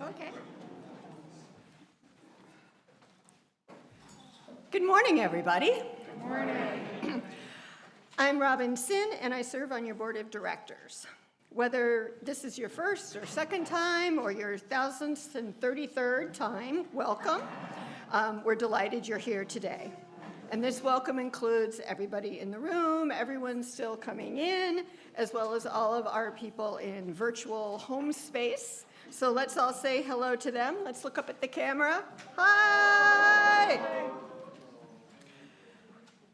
Okay. Good morning, everybody. Good morning. I'm Robinson, and I serve on your board of directors. Whether this is your first or second time or your 1,033rd time, welcome. We're delighted you're here today. And this welcome includes everybody in the room, everyone still coming in, as well as all of our people in virtual home space. So let's all say hello to them. Let's look up at the camera. Hi!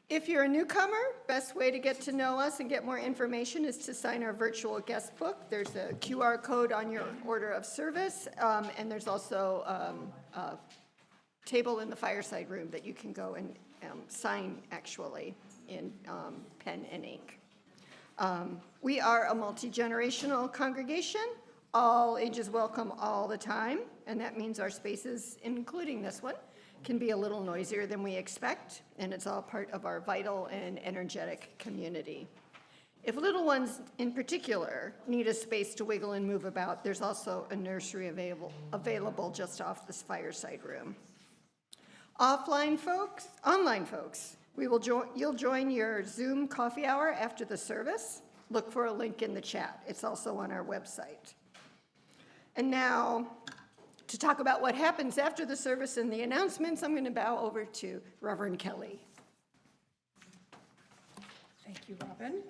If you're a newcomer, best way to get to know us and get more information is to sign our virtual guest book. There's a QR code on your order of service, and there's also a table in the fireside room that you can go and sign actually in pen and ink. We are a multi-generational congregation. All ages welcome all the time, and that means our spaces, including this one, can be a little noisier than we expect, and it's all part of our vital and energetic community. If little ones in particular need a space to wiggle and move about, there's also a nursery available just off this fireside room. Online folks, you'll join your Zoom coffee hour after the service. Look for a link in the chat. It's also on our website. And now, to talk about what happens after the service and the announcements, I'm going to bow over to Reverend Kelli. Thank you, Robin.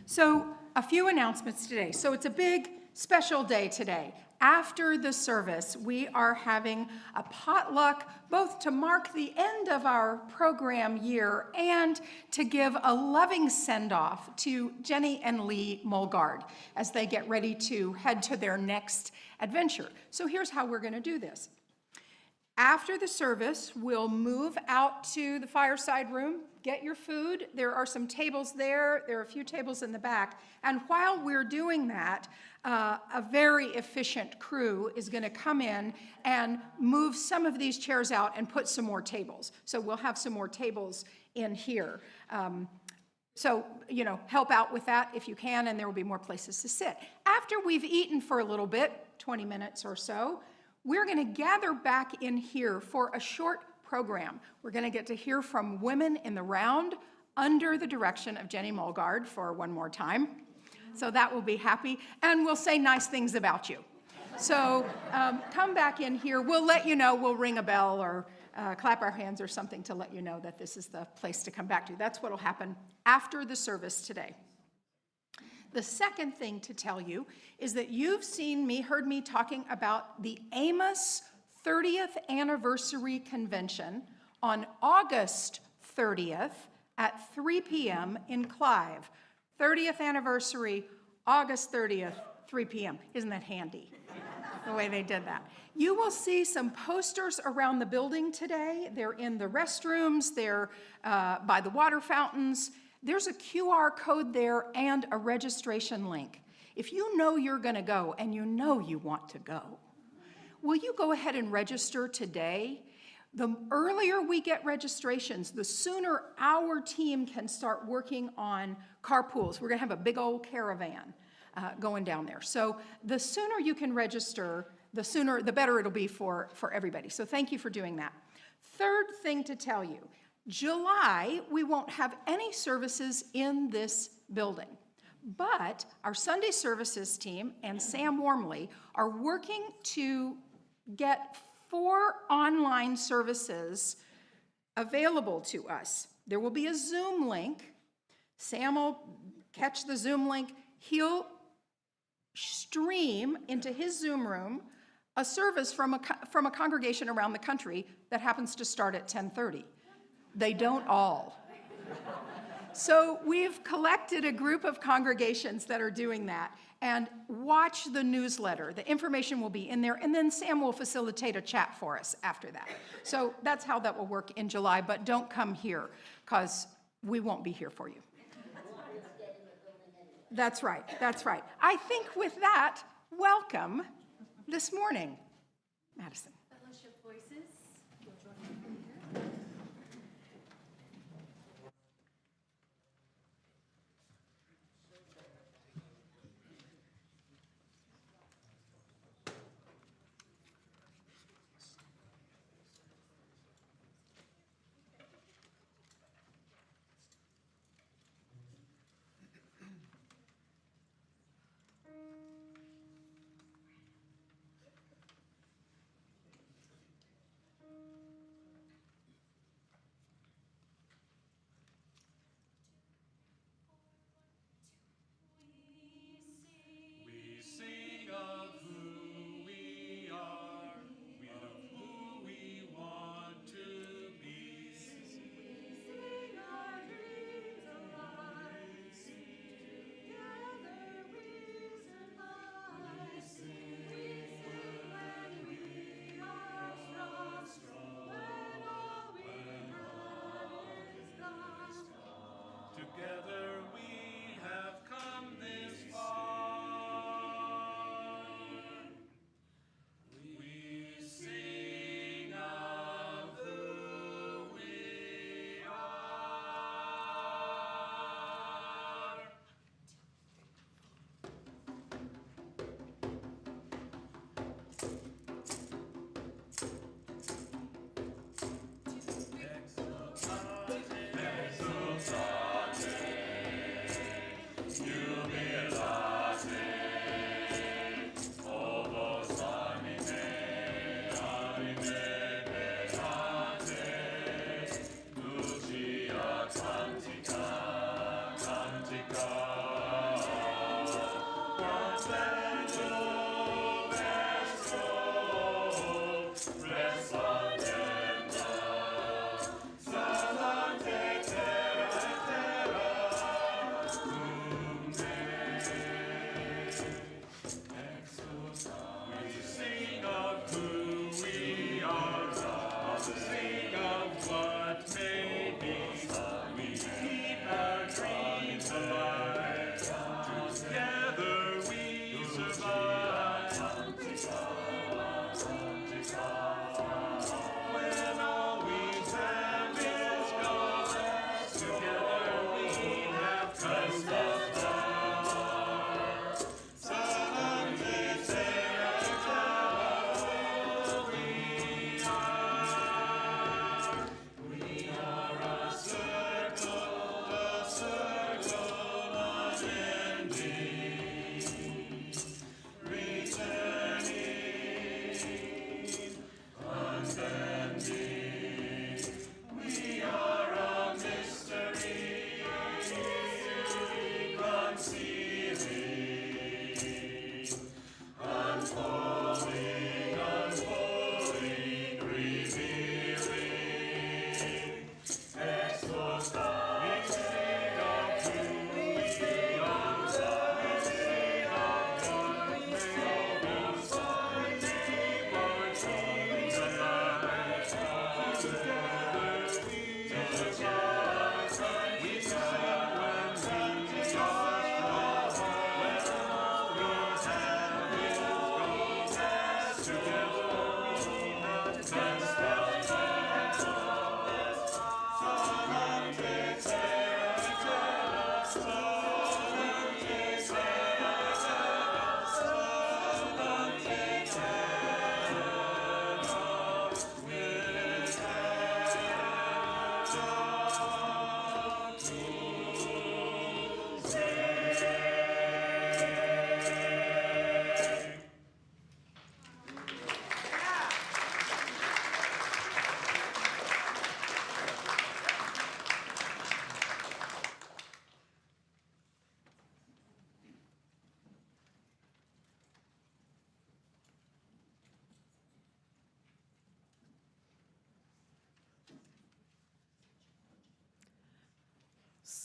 So, a few announcements today. So, it's a big, special day today. After the service, we are having a potluck, both to mark the end of our program year and to give a loving send-off to Jenny and Lee Mulgard as they get ready to head to their next adventure. So here's how we're going to do this. After the service, we'll move out to the fireside room, get your food. There are some tables there. There are a few tables in the back. And while we're doing that, a very efficient crew is going to come in and move some of these chairs out and put some more tables. So we'll have some more tables in here. So, help out with that if you can, and there will be more places to sit. After we've eaten for a little bit, 20 minutes or so, we're going to gather back in here for a short program. We're going to get to hear from women in the round under the direction of Jenny Mulgard for one more time. So that will be happy, and we'll say nice things about you. So come back in here. We'll let you know. We'll ring a bell or clap our hands or something to let you know that this is the place to come back to. That's what will happen after the service today. The second thing to tell you is that you've heard me talking about the Amos 30th Anniversary Convention on August 30th at 3 p.m. in Clive. 30th anniversary, August 30th, 3 p.m. Isn't that handy, the way they did that? You will see some posters around the building today. They're in the restrooms. They're by the water fountains. There's a QR code there and a registration link. If you know you're going to go and you know you want to go, will you go ahead and register today? The earlier we get registrations, the sooner our team can start working on carpools. We're going to have a big old caravan going down there. So the sooner you can register, the better it'll be for everybody. So thank you for doing that. Third thing to tell you, July, we won't have any services in this building. But our Sunday services team and Sam Wormley are working to get 4 online services available to us. There will be a Zoom link. Sam will catch the Zoom link. He'll stream into his Zoom room a service from a congregation around the country that happens to start at 10:30. They don't all. So we've collected a group of congregations that are doing that, and watch the newsletter. The information will be in there, and then Sam will facilitate a chat for us after that. So that's how that will work in July, but don't come here because we won't be here for you. That's right, that's right. I think with that, welcome this morning, Madison. Fellowship Voices, you'll join me here.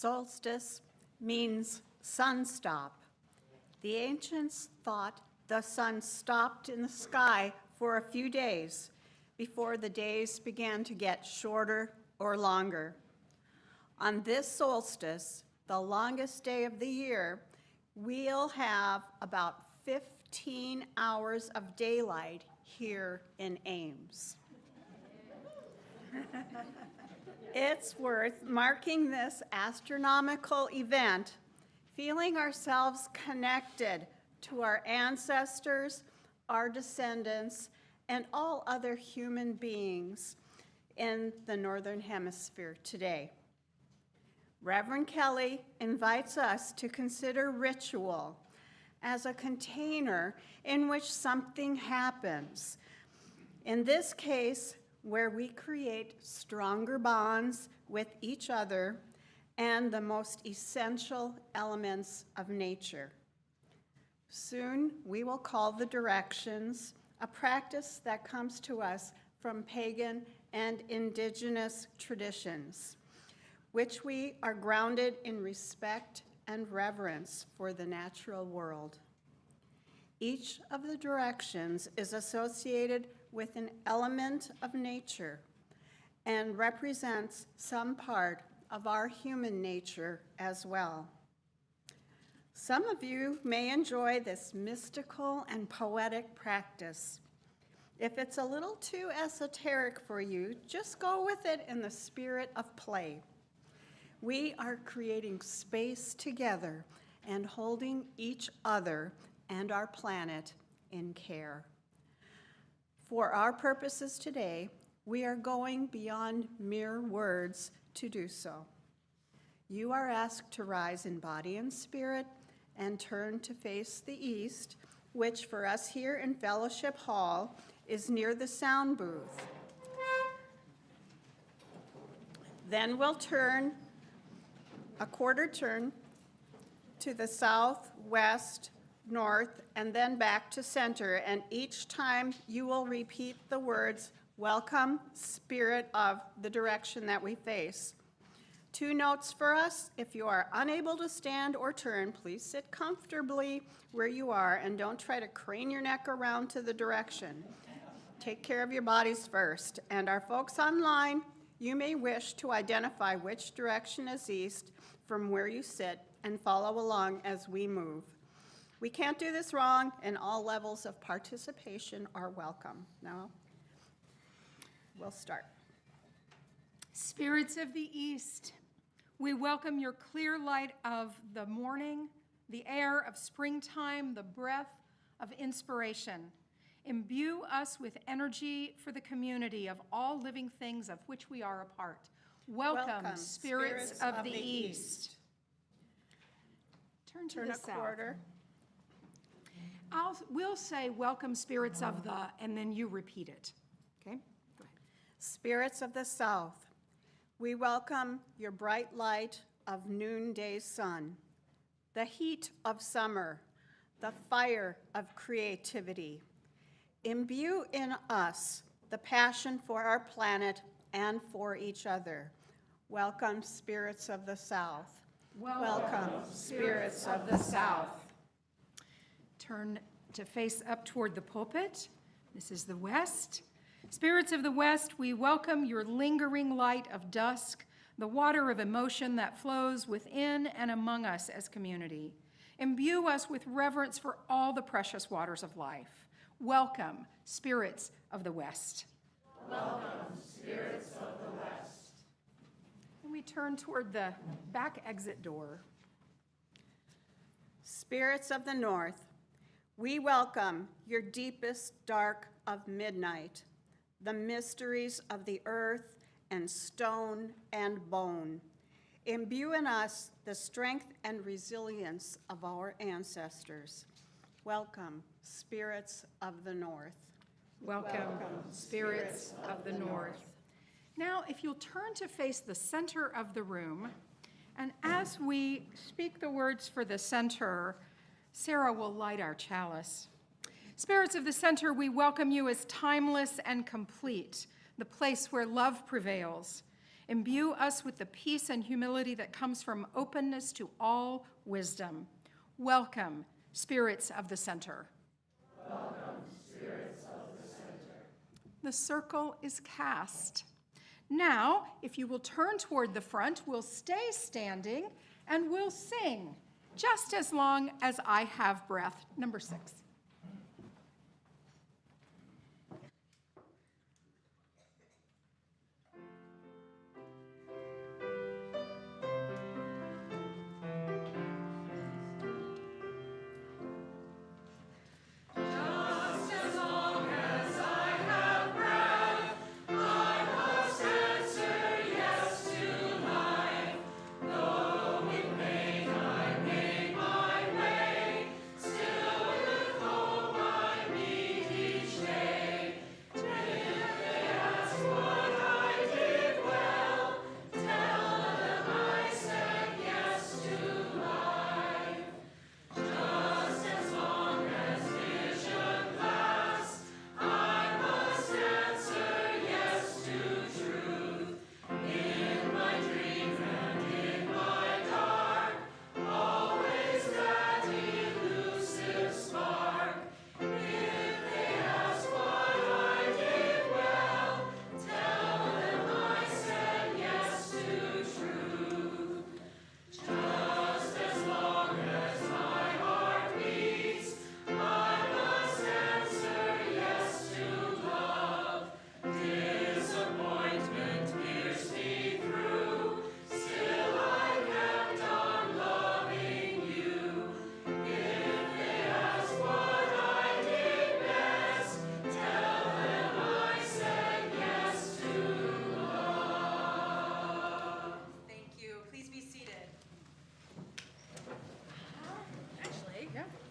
Solstice means sun stop. The ancients thought the sun stopped in the sky for a few days before the days began to get shorter or longer. On this solstice, the longest day of the year, we'll have about 15 hours of daylight here in Ames. It's worth marking this astronomical event, feeling ourselves connected to our ancestors, our descendants, and all other human beings in the Northern Hemisphere today. Reverend Kelli invites us to consider ritual as a container in which something happens. In this case, where we create stronger bonds with each other and the most essential elements of nature. Soon, we will call the directions, a practice that comes to us from pagan and indigenous traditions, which we are grounded in respect and reverence for the natural world. Each of the directions is associated with an element of nature and represents some part of our human nature as well. Some of you may enjoy this mystical and poetic practice. If it's a little too esoteric for you, just go with it in the spirit of play. We are creating space together and holding each other and our planet in care. For our purposes today, we are going beyond mere words to do so. You are asked to rise in body and spirit and turn to face the east, which for us here in Fellowship Hall is near the sound booth. Then we'll turn a quarter turn to the south, west, north, and then back to center. And each time you will repeat the words, welcome, spirit of the direction that we face. 2 notes for us. If you are unable to stand or turn, please sit comfortably where you are and don't try to crane your neck around to the direction. Take care of your bodies first. And our folks online, you may wish to identify which direction is east from where you sit and follow along as we move. We can't do this wrong, and all levels of participation are welcome. Now, we'll start. Spirits of the East, we welcome your clear light of the morning, the air of springtime, the breath of inspiration. Imbue us with energy for the community of all living things of which we are a part. Welcome, spirits of the East. Turn to the a south. quarter. We'll say, welcome, spirits of the, and then you repeat it. Okay? Go ahead. Spirits of the South, we welcome your bright light of noonday sun, the heat of summer, the fire of creativity. Imbue in us the passion for our planet and for each other. Welcome, spirits of the South. Welcome, spirits of the South. Turn to face up toward the pulpit. This is the west. Spirits of the west, we welcome your lingering light of dusk, the water of emotion that flows within and among us as community. Imbue us with reverence for all the precious waters of life. Welcome, spirits of the West. And we turn toward the back exit door. Spirits of the North, we welcome your deepest dark of midnight, the mysteries of the earth and stone and bone. Imbue in us the strength and resilience of our ancestors. Welcome, spirits of the North. Welcome, spirits of the North. Now, if you'll turn to face the center of the room, and as we speak the words for the center, Sarah will light our chalice. Spirits of the center, we welcome you as timeless and complete, the place where love prevails. Imbue us with the peace and humility that comes from openness to all wisdom. Welcome, spirits of the center. Welcome, spirits of the center. The circle is cast. Now, if you will turn toward the front, we'll stay standing and we'll sing just as long as I have breath. Number 6.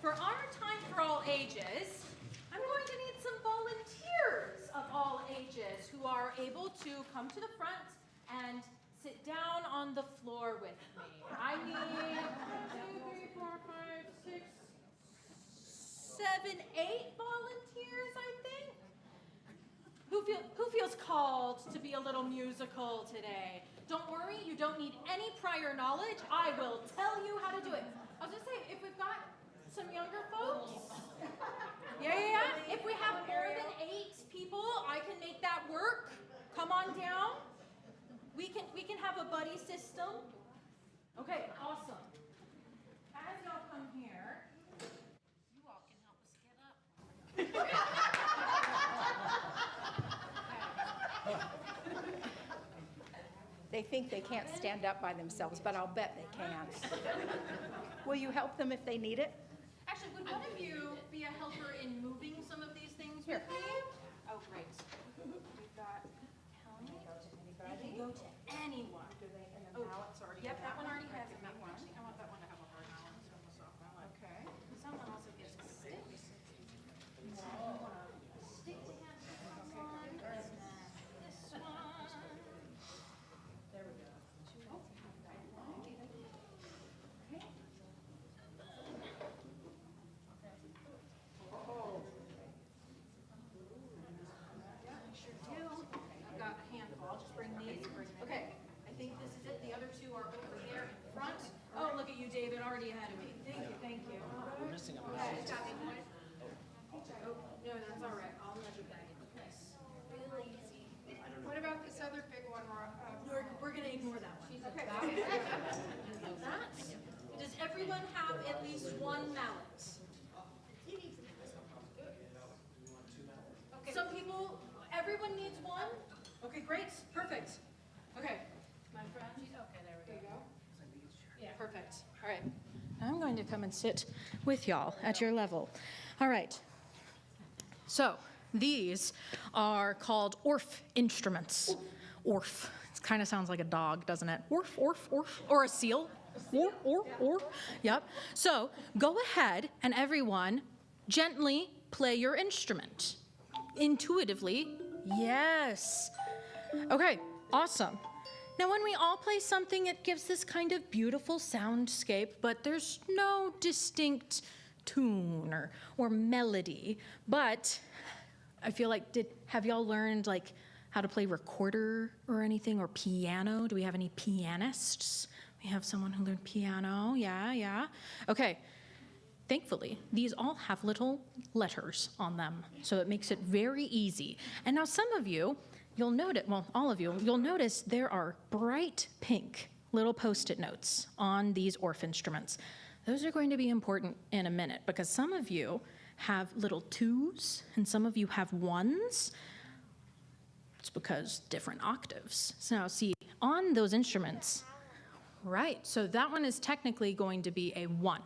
For our time for all ages, I'm going to need some volunteers of all ages who are able to come to the front and sit down on the floor with me. I need 2, 3, 4, 5, 6, 7, 8 volunteers, I think. Who feels called to be a little musical today? Don't worry, you don't need any prior knowledge. I will tell you how to do it. I was just saying, if we've got some younger folks. Yeah. If we have more than 8 people, I can make that work. Come on down. We can have a buddy system. Okay, awesome. As y'all come here, you all can help us get up. They think they can't stand up by themselves, but I'll bet they can. Will you help them if they need it? Actually, would one of you be a helper in moving some of these things Here. with me? Oh, great. We've got Kelli. They can go to anyone. Oh, yep, that one already has that one. I want that one to have a hard balance on the soft one. Okay. Someone also gets sticks. Stick to have this one, and then this one. There we go. Yeah, I sure do. I've got a handful. I'll just bring these. Okay, I think this is it. The other 2 are over there in front. Oh, look at you, David, already ahead of me. Thank you. We're missing a Okay, it's got me. Oh, no, that's all right. I'll nudge it back into place. Really easy. What about this other big one, We're gonna ignore that one. Okay. That. Does everyone have at least one mallet? Everyone needs one? Okay, great, perfect. Okay. My frangis, okay, there we go. Yeah, perfect. All right. I'm going to come and sit with y'all at your level. All right. So these are called Orff instruments. Orff. It kind of sounds like a dog, doesn't it? Orff, Orff, Orff. Or a seal. Orff, Orff, Orff. Yep. So go ahead and everyone gently play your instrument. Intuitively. Yes. Okay, awesome. Now, when we all play something, it gives this kind of beautiful soundscape, but there's no distinct tune or melody. But I feel like, have y'all learned like how to play recorder or anything, or piano? Do we have any pianists? We have someone who learned piano. Yeah. Okay. Thankfully, these all have little letters on them, so it makes it very easy. And now some of you, you'll notice, well, all of you, you'll notice there are bright pink little Post-it notes on these Orff instruments. Those are going to be important in a minute because some of you have little 2s and some of you have 1s. It's because different octaves. So now see, on those instruments, right, so that one is technically going to be a 1.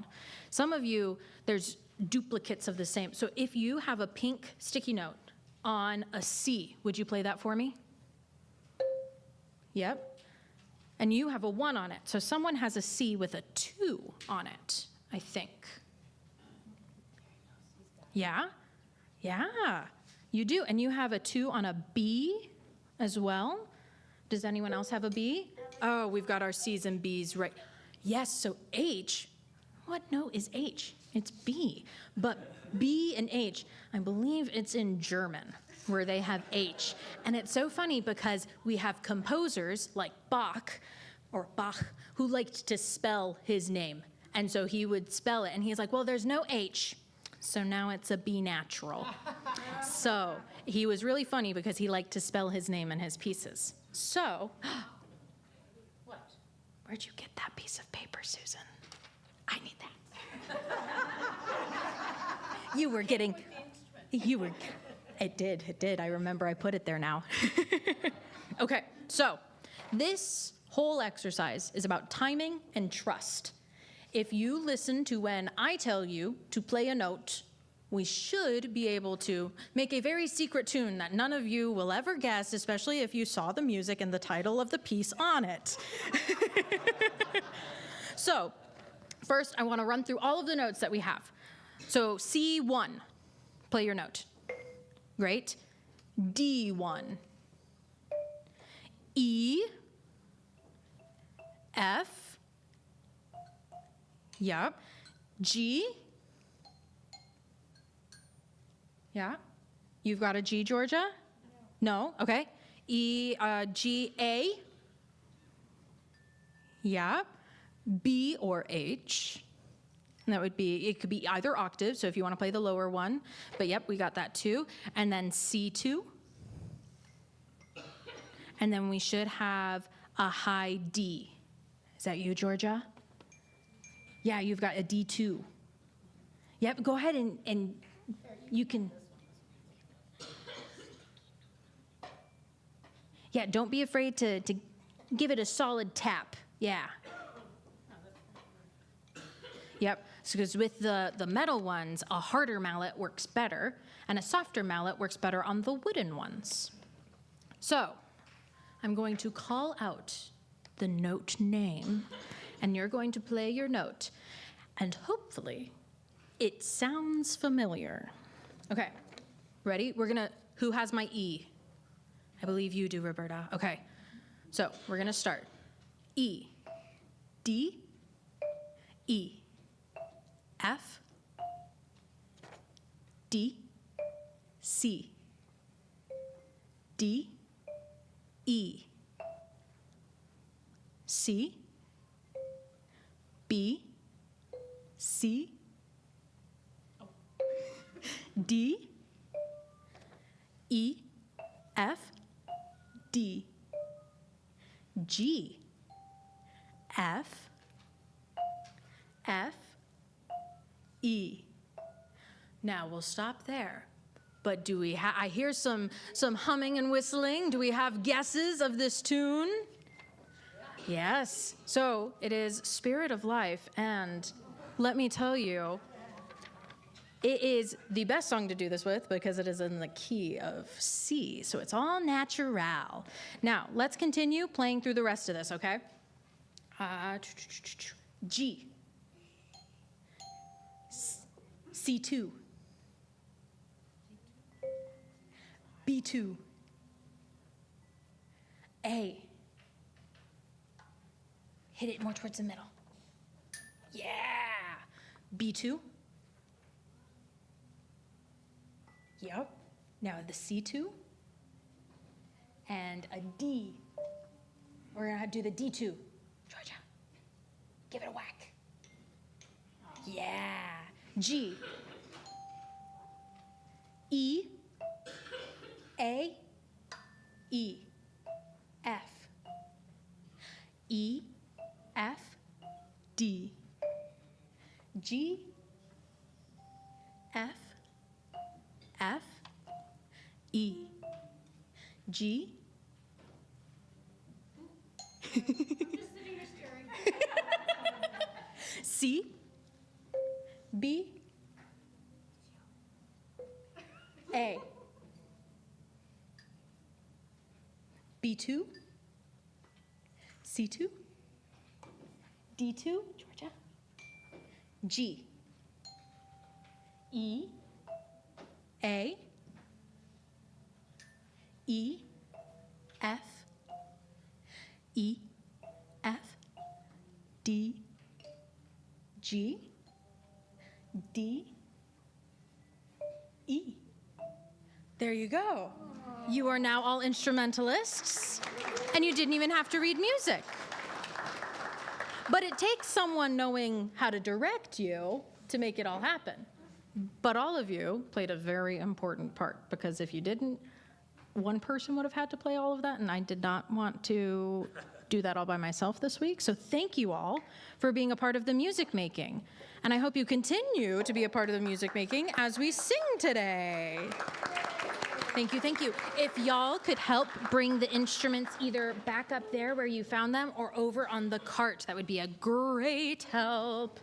Some of you, there's duplicates of the same. So if you have a pink sticky note on a C, would you play that for me? Yep. And you have a 1 on it. So someone has a C with a 2 on it, I think. Yeah? Yeah, you do. And you have a 2 on a B as well. Does anyone else have a B? Oh, we've got our C's and B's right. Yes, so H, what note is H? It's B. But B and H, I believe it's in German where they have H. And it's so funny because we have composers like Bach, who liked to spell his name. And so he would spell it, and he's like, well, there's no H, so now it's a B natural. So he was really funny because he liked to spell his name in his pieces. So, what? Where'd you get that piece of paper, Susan? I need that. It did. I remember I put it there now. Okay, so this whole exercise is about timing and trust. If you listen to when I tell you to play a note, we should be able to make a very secret tune that none of you will ever guess, especially if you saw the music and the title of the piece on it. So, first, I want to run through all of the notes that we have. So, C1, play your note. Great. D1. E. F. Yep. G. Yeah? You've got a G, Georgia? No? Okay. E, G, A? Yeah. B or H? And that would be, it could be either octave, so if you want to play the lower one. But yep, we got that too. And then C2. And then we should have a high D. Is that you, Georgia? Yeah, you've got a D2. Yep, go ahead and you can. Yeah, don't be afraid to give it a solid tap. Yeah. Yep, because with the metal ones, a harder mallet works better, and a softer mallet works better on the wooden ones. So, I'm going to call out the note name, and you're going to play your note, and hopefully, it sounds familiar. Okay, ready? Who has my E? I believe you do, Roberta. Okay, so we're gonna start. E, D, E, F, D, C, D, E, C, B, C, D, E, F, D, G, F, F, E. Now we'll stop there. But do we I hear some humming and whistling. Do we have guesses of this tune? Yes. So it is Spirit of Life, and let me tell you, it is the best song to do this with because it is in the key of C, so it's all natural. Now, let's continue playing through the rest of this, okay? G. C2. B2. A. Hit it more towards the middle. Yeah. B2. Yep. Now the C2 and a D. We're gonna do the D2. Georgia, give it a whack. Yeah. G. E. A. E. F. E. F. D. G. F. F. E. G. Just sitting here staring. C. B. A. B2. C2. D2. Georgia. G. E. A. E. F. E. F. D. G. D. E. There you go. You are now all instrumentalists, and you didn't even have to read music. But it takes someone knowing how to direct you to make it all happen. But all of you played a very important part, because if you didn't, one person would have had to play all of that, and I did not want to do that all by myself this week. So thank you all for being a part of the music making. And I hope you continue to be a part of the music making as we sing today. Thank you, thank you. If y'all could help bring the instruments either back up there where you found them or over on the cart, that would be a great help.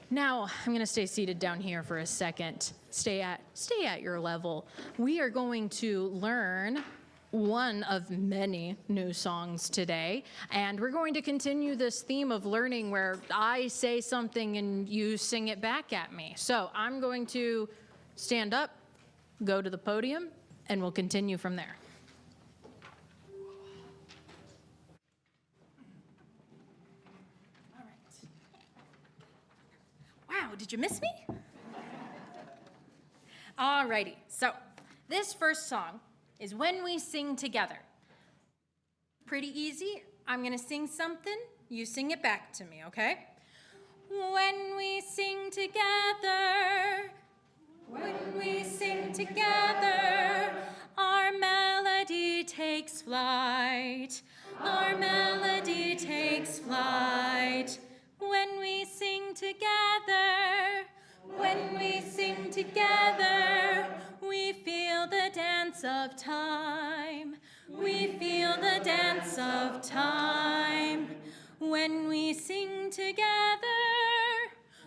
Now, I'm gonna stay seated down here for a second. Stay at your level. We are going to learn one of many new songs today, and we're going to continue this theme of learning where I say something and you sing it back at me. So I'm going to stand up, go to the podium, and we'll continue from there. All right. Wow, did you miss me? All righty, so this first song is When We Sing Together. Pretty easy. I'm gonna sing something, you sing it back to me, okay? When we sing together, when we sing together, our melody takes flight. Our melody takes flight. When we sing together, when we sing together, we feel the dance of time. We feel the dance of time. When we sing together,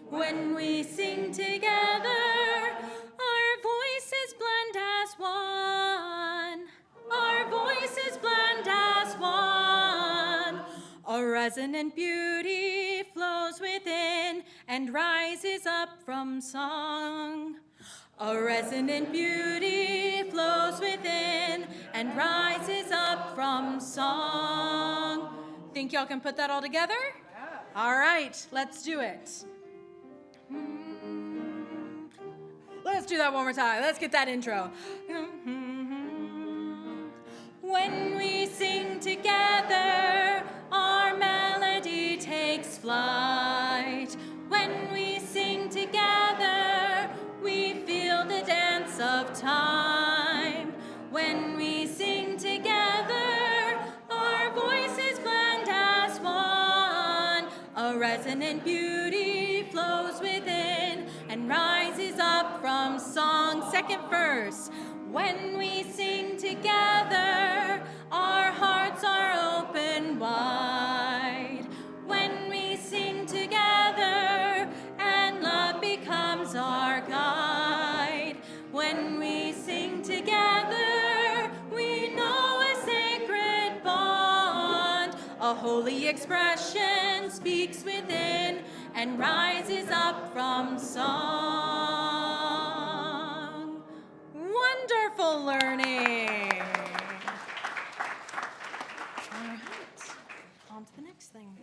when we sing together, our voices blend as one. Our voices blend as one. A resonant beauty flows within and rises up from song. A resonant beauty flows within and rises up from song. Think y'all can put that all together? Yeah. All right, let's do it. Let's do that one more time. Let's get that intro. When we sing together, our melody takes flight. When we sing together, we feel the dance of time. When we sing together, our voices blend as one. A resonant beauty flows within and rises up from song. second verse. When we sing together, our hearts are open wide. When we sing together, and love becomes our guide. When we sing together, we know a sacred bond. A holy expression speaks within and rises up from song. Wonderful learning. All right, on to the next thing.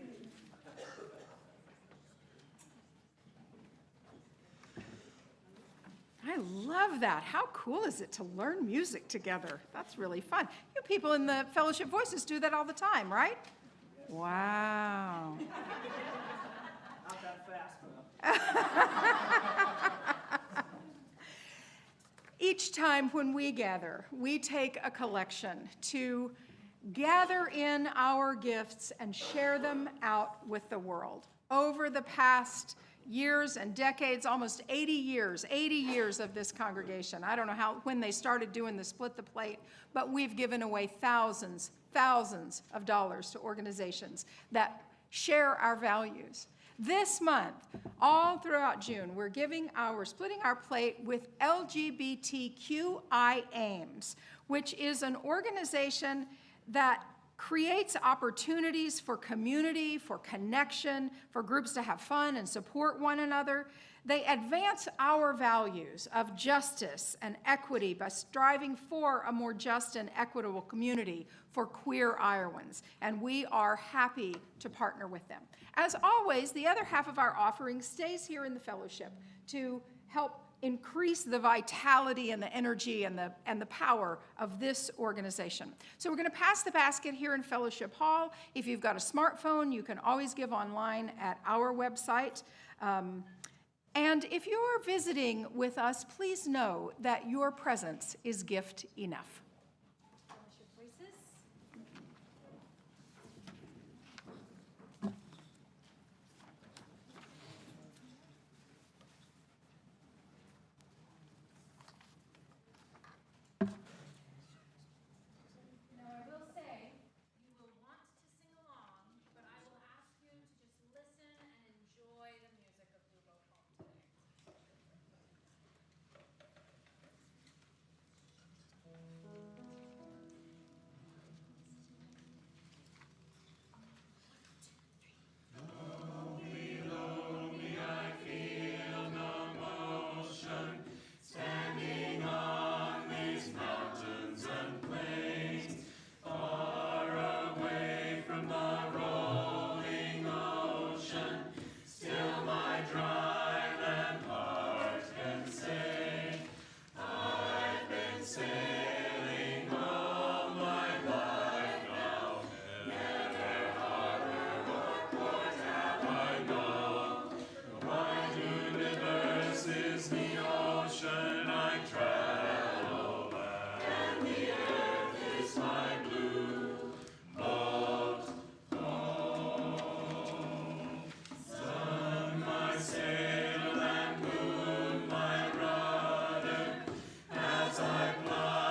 I love that. How cool is it to learn music together? That's really fun. You people in the Fellowship Voices do that all the time, right? Wow. Not that fast, Each time when we gather, we take a collection to gather in our gifts and share them out with the world. Over the past years and decades, almost 80 years of this congregation. I don't know when they started doing the split the plate, but we've given away thousands of dollars to organizations that share our values. This month, all throughout June, we're splitting our plate with LGBTQI Aims, which is an organization that creates opportunities for community, for connection, for groups to have fun and support one another. They advance our values of justice and equity by striving for a more just and equitable community for queer Iowans, and we are happy to partner with them. As always, the other half of our offering stays here in the fellowship to help increase the vitality and the energy and the power of this organization. So we're going to pass the basket here in Fellowship Hall. If you've got a smartphone, you can always give online at our website. And if you're visiting with us, please know that your presence is gift enough. As I fly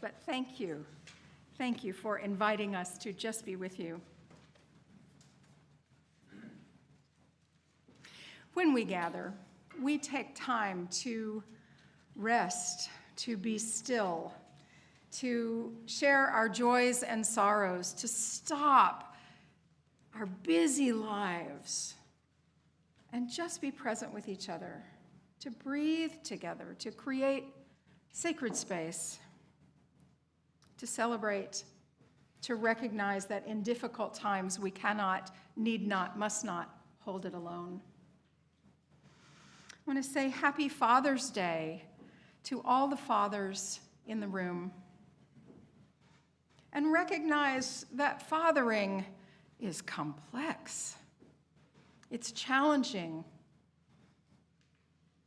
but thank you. Thank you for inviting us to just be with you. When we gather, we take time to rest, to be still, to share our joys and sorrows, to stop our busy lives and just be present with each other, to breathe together, to create sacred space, to celebrate, to recognize that in difficult times we cannot, need not, must not hold it alone. I want to say Happy Father's Day to all the fathers in the room, and recognize that fathering is complex. It's challenging.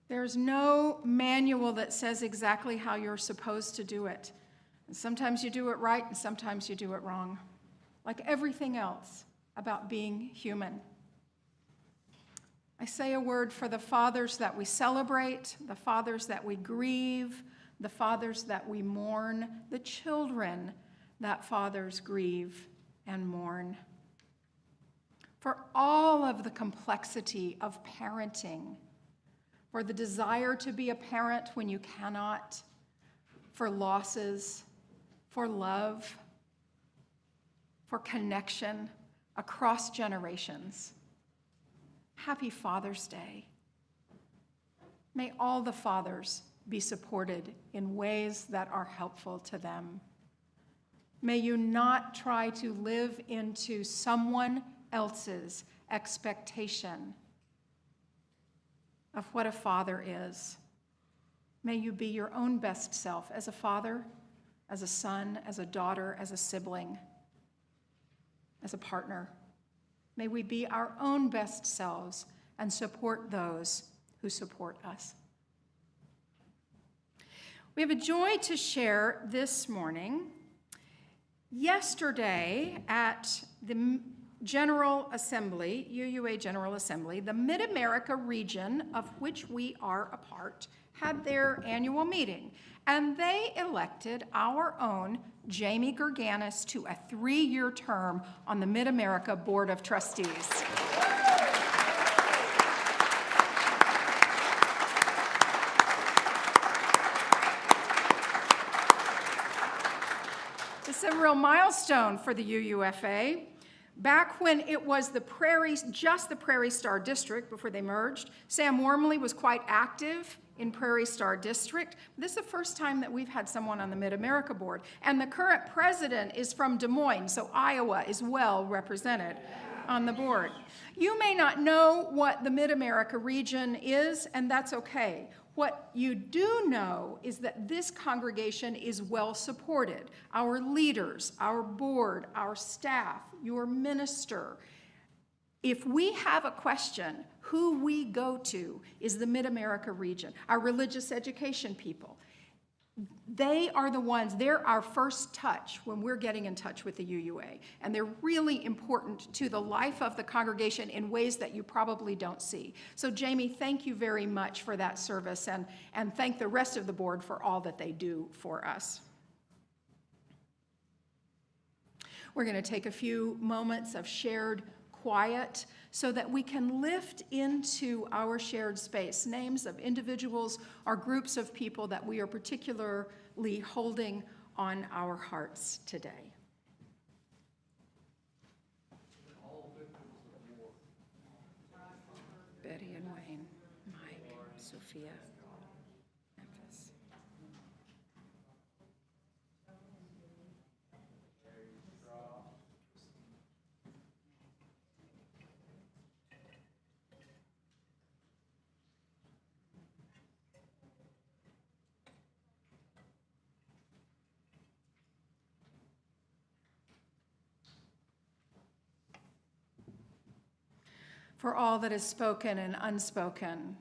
There's no manual that says exactly how you're supposed to do it. And sometimes you do it right, and sometimes you do it wrong, like everything else about being human. I say a word for the fathers that we celebrate, the fathers that we grieve, the fathers that we mourn, the children that fathers grieve and mourn. For all of the complexity of parenting, for the desire to be a parent when you cannot, for losses, for love, for connection across generations. Happy Father's Day. May all the fathers be supported in ways that are helpful to them. May you not try to live into someone else's expectation of what a father is. May you be your own best self as a father, as a son, as a daughter, as a sibling, as a partner. May we be our own best selves and support those who support us. We have a joy to share this morning. Yesterday at the General Assembly, UUA General Assembly, the Mid-America region of which we are a part had their annual meeting, and they elected our own Jamie Gerganis to a 3-year term on the Mid-America Board of Trustees. It's a real milestone for the UUFA. Back when it was just the Prairie Star District before they merged, Sam Wormley was quite active in Prairie Star District. This is the first time that we've had someone on the Mid-America Board. And the current president is from Des Moines, so Iowa is well represented on the board. You may not know what the Mid-America region is, and that's okay. What you do know is that this congregation is well supported. Our leaders, our board, our staff, your minister. If we have a question, who we go to is the Mid-America region, our religious education people. They are the ones, they're our first touch when we're getting in touch with the UUA. And they're really important to the life of the congregation in ways that you probably don't see. So Jamie, thank you very much for that service, and thank the rest of the board for all that they do for us. We're going to take a few moments of shared quiet so that we can lift into our shared space names of individuals or groups of people that we are particularly holding on our hearts today. Betty and Wayne, Mike, Sophia, Memphis. For all that is spoken and unspoken,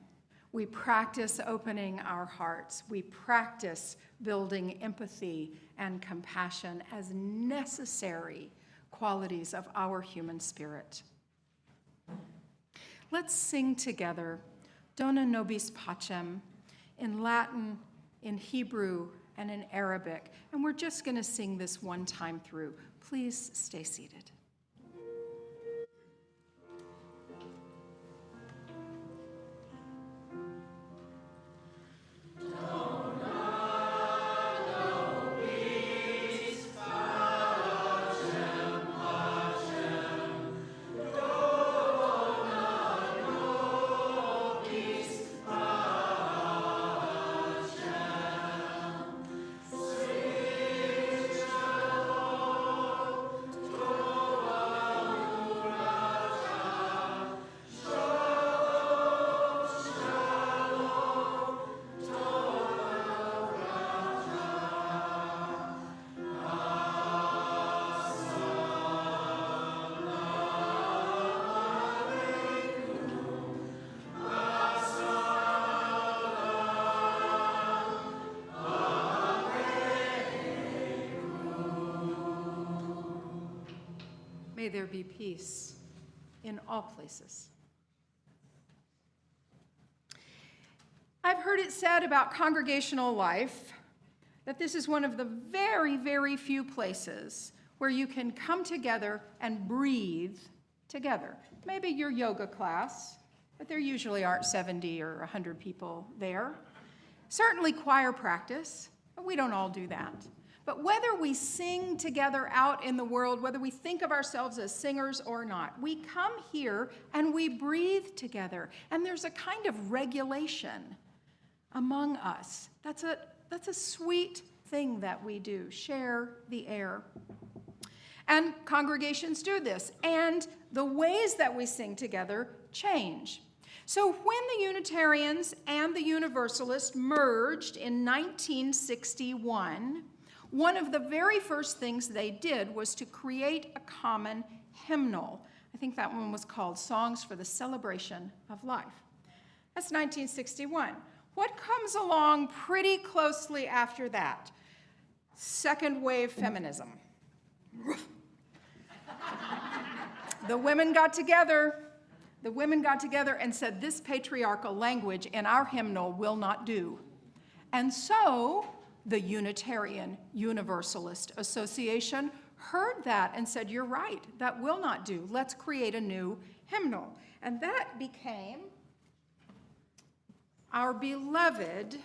we practice opening our hearts. We practice building empathy and compassion as necessary qualities of our human spirit. Let's sing together Dona Nobis Pacem in Latin, in Hebrew, and in Arabic. And we're just going to sing this one time through. Please stay seated. May there be peace in all places. I've heard it said about congregational life that this is one of the very, very few places where you can come together and breathe together. Maybe your yoga class, but there usually aren't 70 or 100 people there. Certainly choir practice, but we don't all do that. But whether we sing together out in the world, whether we think of ourselves as singers or not, we come here and we breathe together. And there's a kind of regulation among us. That's a sweet thing that we do, share the air. And congregations do this. And the ways that we sing together change. So when the Unitarians and the Universalists merged in 1961, one of the very first things they did was to create a common hymnal. I think that one was called Songs for the Celebration of Life. That's 1961. What comes along pretty closely after that? Second wave feminism. The women got together and said, this patriarchal language in our hymnal will not do. And so the Unitarian Universalist Association heard that and said, you're right, that will not do. Let's create a new hymnal. And that became our beloved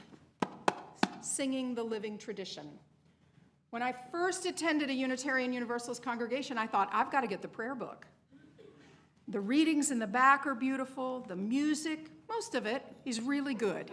Singing the Living Tradition. When I first attended a Unitarian Universalist congregation, I thought, I've got to get the prayer book. The readings in the back are beautiful. The music, most of it, is really good.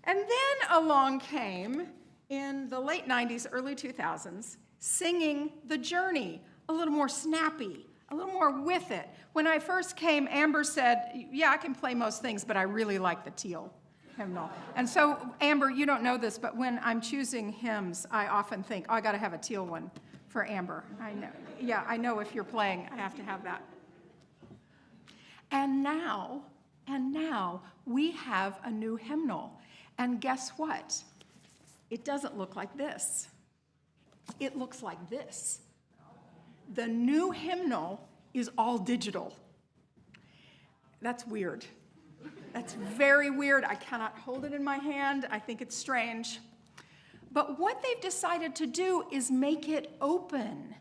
And then along came, in the late 90s, early 2000s, singing The Journey, a little more snappy, a little more with it. When I first came, Amber said, yeah, I can play most things, but I really like the teal hymnal. And so, Amber, you don't know this, but when I'm choosing hymns, I often think, oh, I got to have a teal one for Amber. I know. Yeah, I know if you're playing, I have to have that. And now we have a new hymnal. And guess what? It doesn't look like this. It looks like this. The new hymnal is all digital. That's weird. That's very weird. I cannot hold it in my hand. I think it's strange. But what they've decided to do is make it open.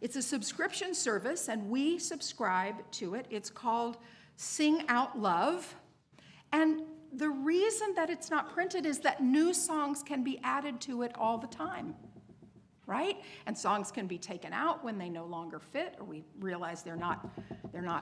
It's a subscription service, and we subscribe to it. It's called Sing Out Love. And the reason that it's not printed is that new songs can be added to it all the time, right? And songs can be taken out when they no longer fit, or we realize they're not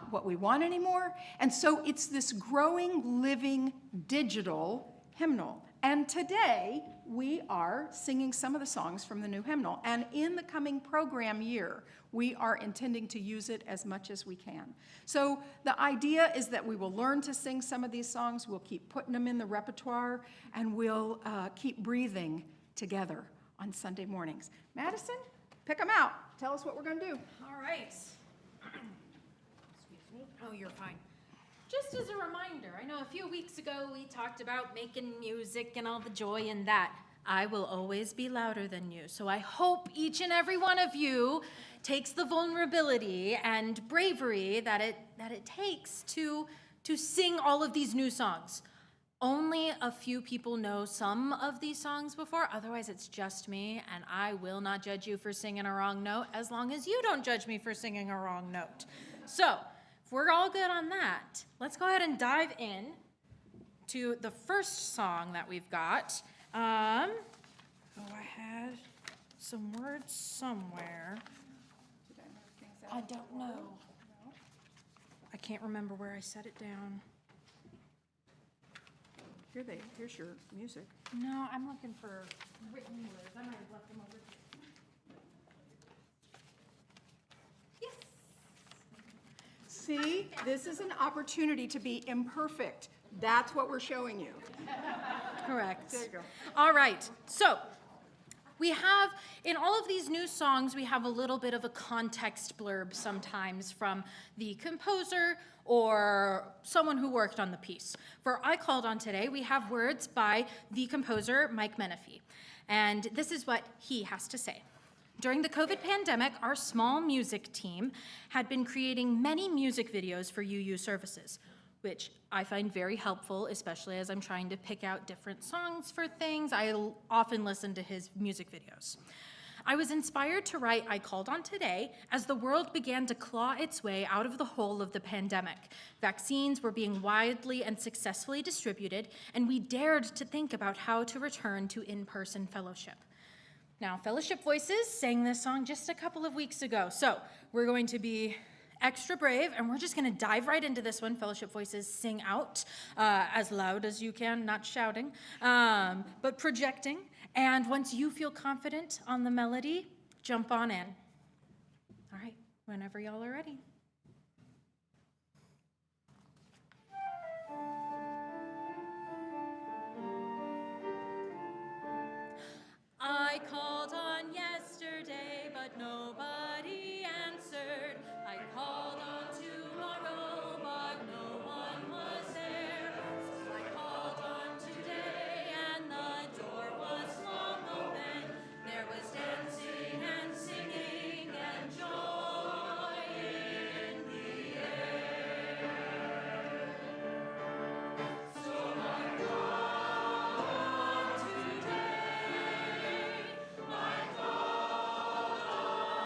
what we want anymore. And so it's this growing, living, digital hymnal. And today, we are singing some of the songs from the new hymnal. And in the coming program year, we are intending to use it as much as we can. So the idea is that we will learn to sing some of these songs, we'll keep putting them in the repertoire, and we'll keep breathing together on Sunday mornings. Madison, pick them out. Tell us what we're going to do. All right. Excuse me. Oh, you're fine. Just as a reminder, I know a few weeks ago we talked about making music and all the joy in that. I will always be louder than you. So I hope each and every one of you takes the vulnerability and bravery that it takes to sing all of these new songs. Only a few people know some of these songs before, otherwise it's just me, and I will not judge you for singing a wrong note as long as you don't judge me for singing a wrong note. So, if we're all good on that, let's go ahead and dive in to the first song that we've got. I had some words somewhere. I don't know. I can't remember where I set it down. Here's your music. No, I'm looking for written words. I might have left them over here. Yes. See, this is an opportunity to be imperfect. That's what we're showing you. Correct. There you go. All right. So we have, in all of these new songs, we have a little bit of a context blurb sometimes from the composer or someone who worked on the piece. For I Called On Today, we have words by the composer, Mike Menefee. And this is what he has to say. During the COVID pandemic, our small music team had been creating many music videos for UU services, which I find very helpful, especially as I'm trying to pick out different songs for things. I often listen to his music videos. I was inspired to write I Called On Today as the world began to claw its way out of the hole of the pandemic. Vaccines were being widely and successfully distributed, and we dared to think about how to return to in-person fellowship. Now, Fellowship Voices sang this song just a couple of weeks ago, so we're going to be extra brave, and we're just going to dive right into this one. Fellowship Voices, sing out as loud as you can, not shouting, but projecting. And once you feel confident on the melody, jump on in. All right, whenever y'all are ready. I called on yesterday, but nobody answered. I called on tomorrow, but no one was there. So I called on today, and the door was flung open. There was dancing and singing and joy in the air. So I called on today. I called on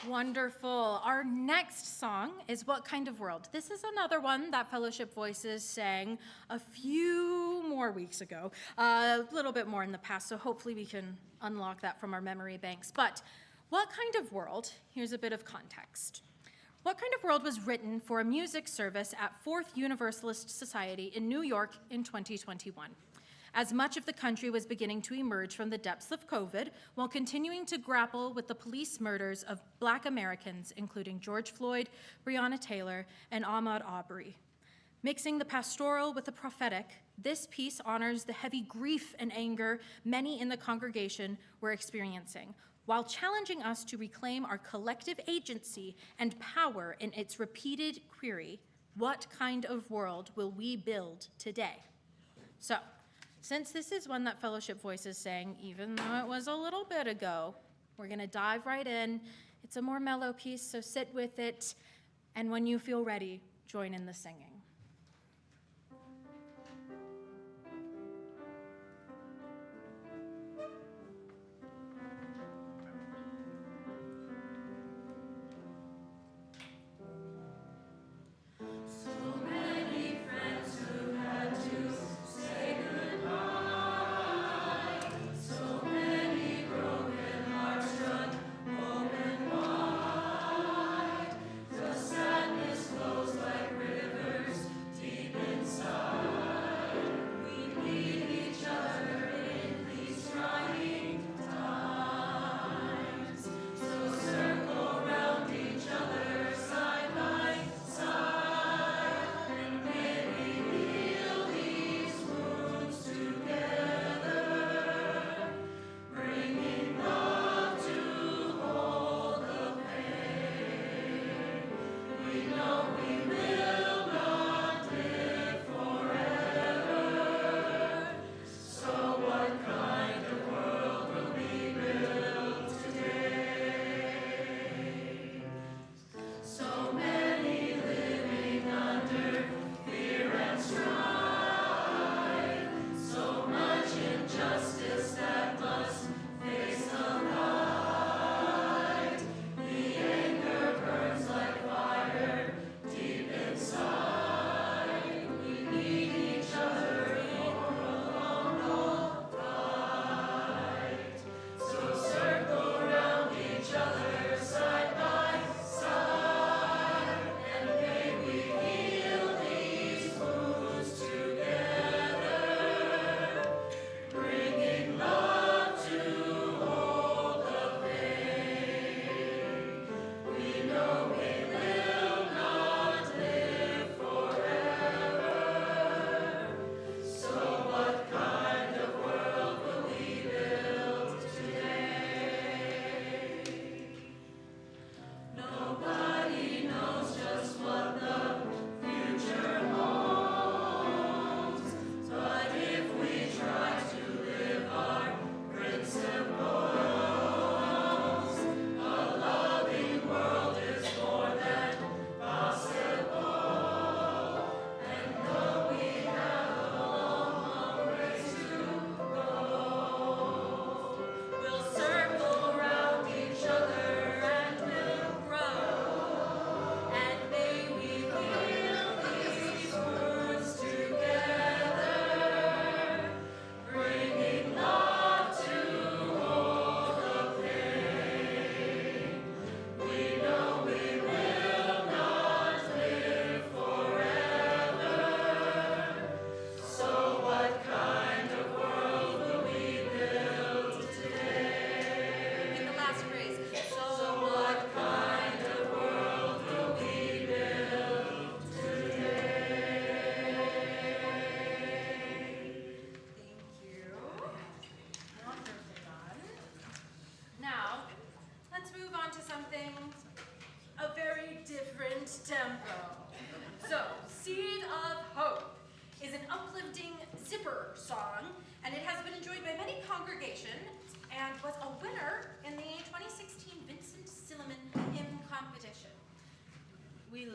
Wonderful. Our next song is What Kind of World? This is another one that Fellowship Voices sang a few more weeks ago, a little bit more in the past, so hopefully we can unlock that from our memory banks. But What Kind of World? Here's a bit of context. What Kind of World was written for a music service at Fourth Universalist Society in New York in 2021. As much of the country was beginning to emerge from the depths of COVID while continuing to grapple with the police murders of Black Americans, including George Floyd, Breonna Taylor, and Ahmaud Arbery. Mixing the pastoral with the prophetic, this piece honors the heavy grief and anger many in the congregation were experiencing, while challenging us to reclaim our collective agency and power in its repeated query, what kind of world will we build today? So, since this is one that Fellowship Voices sang, even though it was a little bit ago, we're gonna dive right in. It's a more mellow piece, so sit with it, and when you feel ready, join in the singing.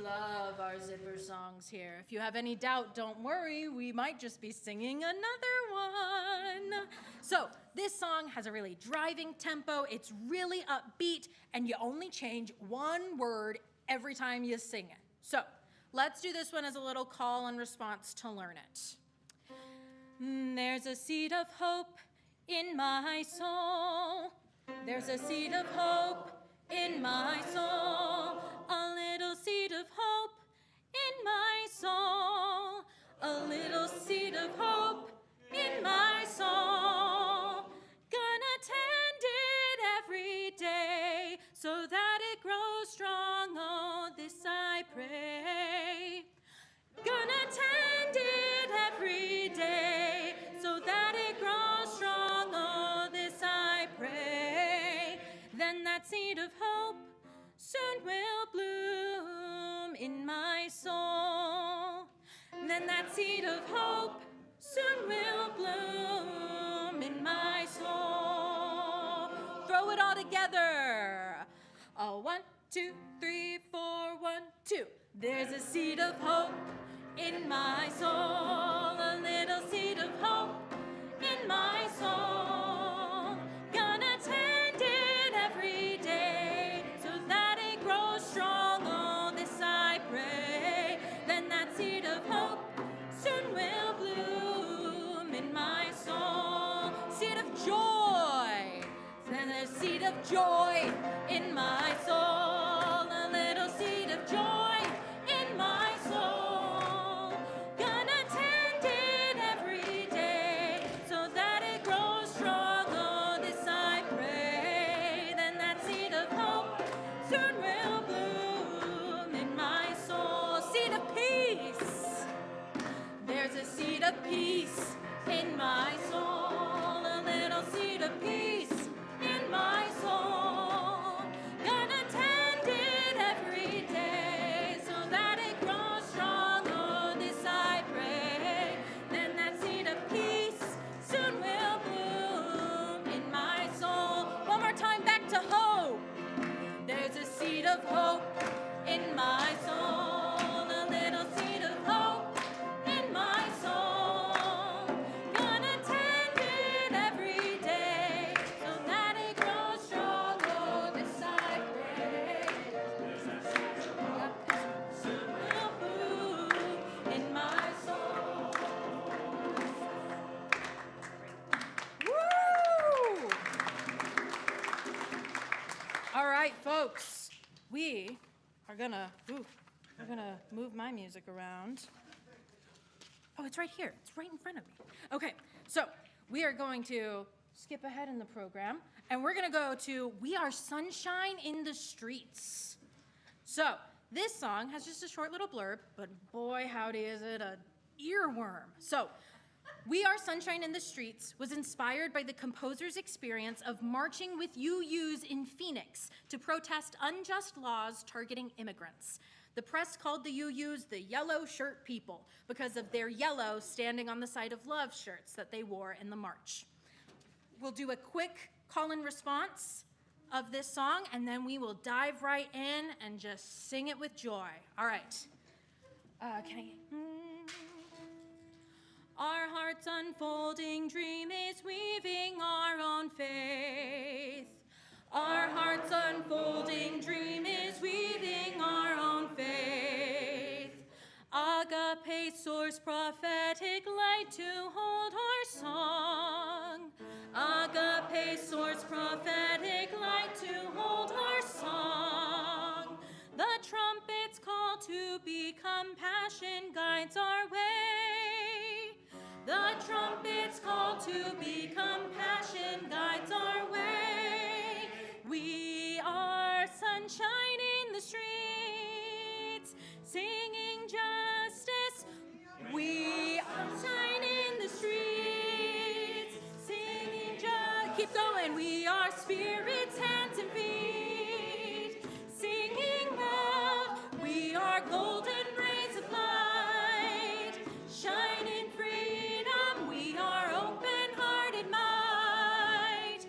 love our zipper songs here. If you have any doubt, don't worry. We might just be singing another one. So this song has a really driving tempo. It's really upbeat, and you only change one word every time you sing it. So let's do this one as a little call and response to learn it. There's a seed of hope in my soul. There's a seed of hope in my soul. A little seed of hope in my soul. A little seed of hope in my soul. Gonna tend it every day so that it grows strong. Oh, this I pray. Gonna tend it every day so that it grows strong. Oh, this I pray. Then that seed of hope soon will bloom in my soul. Then that seed of hope soon will bloom in my soul. Throw it all together. Oh, 1, 2, 3, 4, 1, 2. There's a seed of hope in my soul. A little seed of hope in my soul. Gonna tend it every day so that it grows strong. Oh, this I pray. Then that seed of hope soon will bloom in my soul. Seed of joy. Then a seed of joy in my soul. A little seed of joy in my soul. Gonna tend it every day so that it grows strong. Oh, this I pray. Then that seed of hope soon will bloom in my soul. Seed of peace. There's a seed of peace in my soul. A little seed of peace in my soul. Gonna tend it every day so that it grows strong. Oh, this I pray. Then that seed of peace soon will bloom in my soul. One more time, back to hope. There's a seed of hope in my soul. A little seed of hope in my soul. Gonna tend it every day so that it grows strong. Oh, this I pray. Will bloom in my soul. Woo! All right, folks, we are gonna, we're gonna move my music around. Oh, it's right here. It's right in front of me. Okay, so we are going to skip ahead in the program, and we're gonna go to We Are Sunshine in the Streets. So this song has just a short little blurb, but boy, howdy is it a earworm. So We Are Sunshine in the Streets was inspired by the composer's experience of marching with UUs in Phoenix to protest unjust laws targeting immigrants. The press called the UUs the yellow shirt people because of their yellow standing on the side of love shirts that they wore in the march. We'll do a quick call and response of this song, and then we will dive right in and just sing it with joy. All right. Can I? Our heart's unfolding dream is weaving our own faith. Our heart's unfolding dream is weaving our own faith. Agape source prophetic light to hold our song. Agape source prophetic light to hold our song. The trumpet's call to become passion guides our way. The trumpet's call to become passion guides our way. We are sunshine in the streets, singing justice. We are sunshine in the streets, singing justice. Keep going. We are spirits, hands and feet, singing love. We are golden rays of light, shining freedom. We are open-hearted might.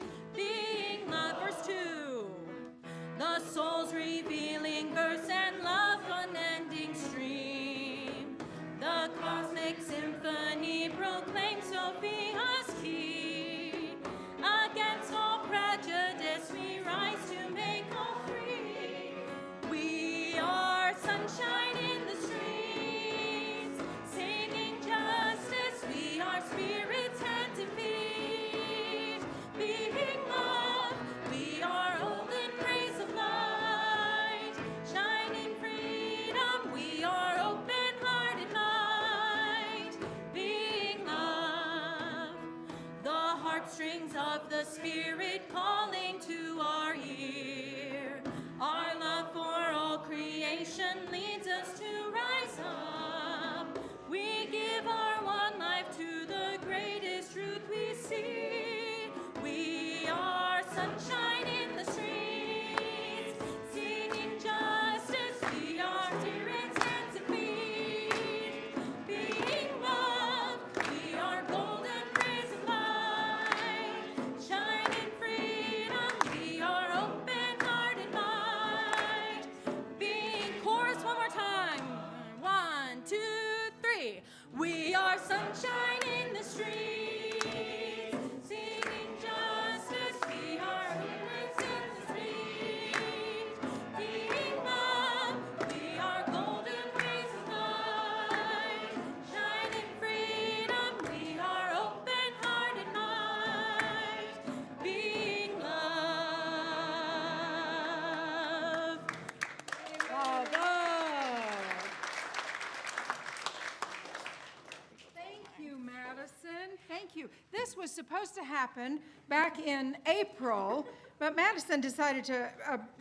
this was supposed to happen back in April, but Madison decided to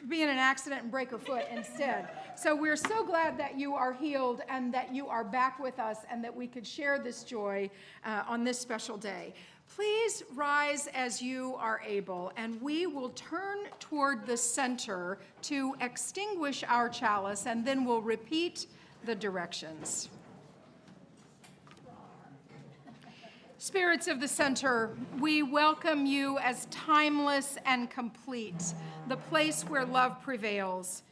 be in an accident and break her foot instead. So we're so glad that you are healed and that you are back with us and that we could share this joy on this special day. Please rise as you are able, and we will turn toward the center to extinguish our chalice, and then we'll repeat the directions. Spirits of the center, we welcome you as timeless and complete, the place where love prevails.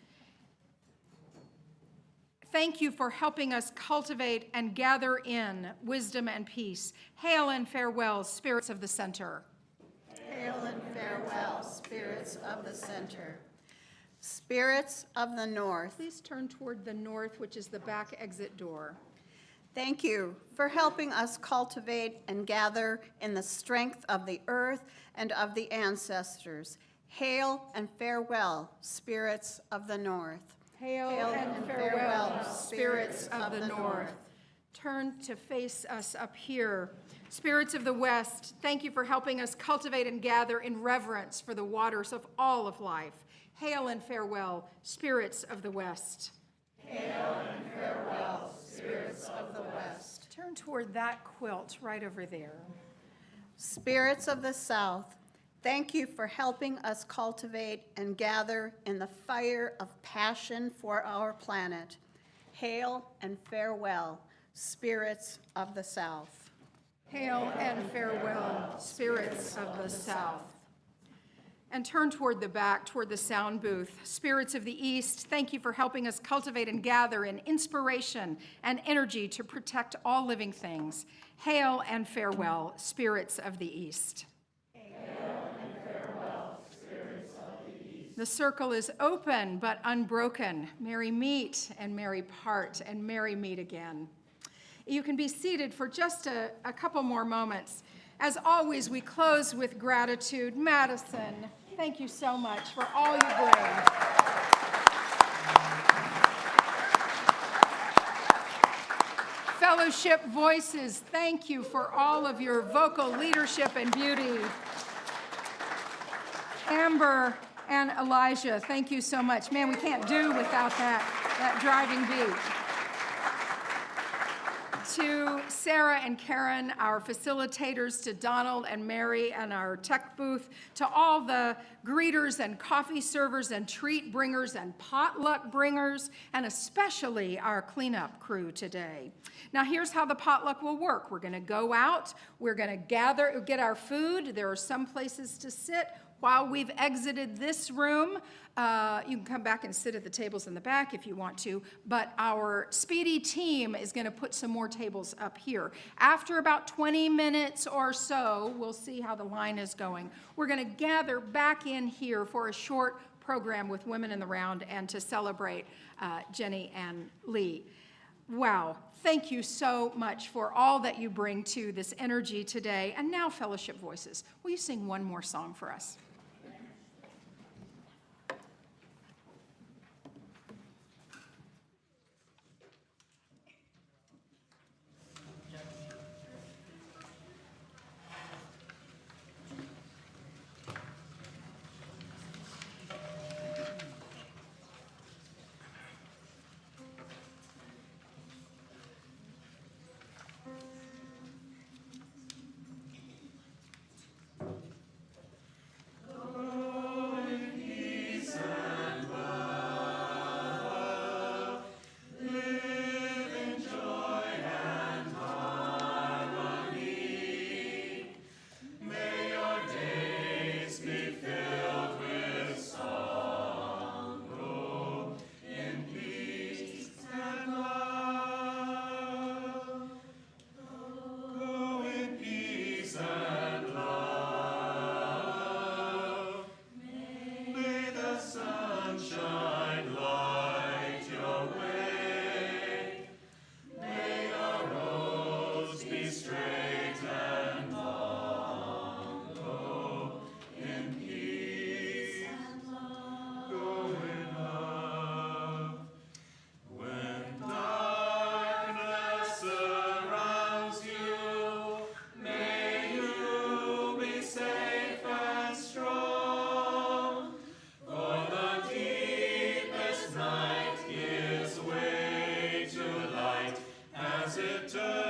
Thank you for helping us cultivate and gather in wisdom and peace. Hail and farewell, spirits of the center. Hail and farewell, spirits of the center. Spirits of the north, Please turn toward the north, which is the back exit door. thank you for helping us cultivate and gather in the strength of the earth and of the ancestors. Hail and farewell, spirits of the north. Hail and farewell, spirits of the north. Turn to face us up here. Spirits of the west, thank you for helping us cultivate and gather in reverence for the waters of all of life. Hail and farewell, spirits of the west. Hail and farewell, spirits of the west. Turn toward that quilt right over there. Spirits of the south, thank you for helping us cultivate and gather in the fire of passion for our planet. Hail and farewell, spirits of the south. Hail and farewell, spirits of the south. And turn toward the back, toward the sound booth. Spirits of the east, thank you for helping us cultivate and gather in inspiration and energy to protect all living things. Hail and farewell, spirits of the east. The circle is open but unbroken. Merry meet and merry part and merry meet again. You can be seated for just a couple more moments. As always, we close with gratitude. Madison, thank you so much for all you bring. Fellowship Voices, thank you for all of your vocal leadership and beauty. Amber and Elijah, thank you so much. Man, we can't do without that driving beat. To Sarah and Karen, our facilitators, to Donald and Mary and our tech booth, to all the greeters and coffee servers and treat bringers and potluck bringers, and especially our cleanup crew today. Now here's how the potluck will work. We're gonna go out, we're gonna gather, get our food. There are some places to sit. While we've exited this room, you can come back and sit at the tables in the back if you want to, but our speedy team is going to put some more tables up here. After about 20 minutes or so, we'll see how the line is going. We're going to gather back in here for a short program with Women in the Round and to celebrate Jenny and Lee. Wow, thank you so much for all that you bring to this energy today. And now, Fellowship Voices, will you sing one more song for us? return.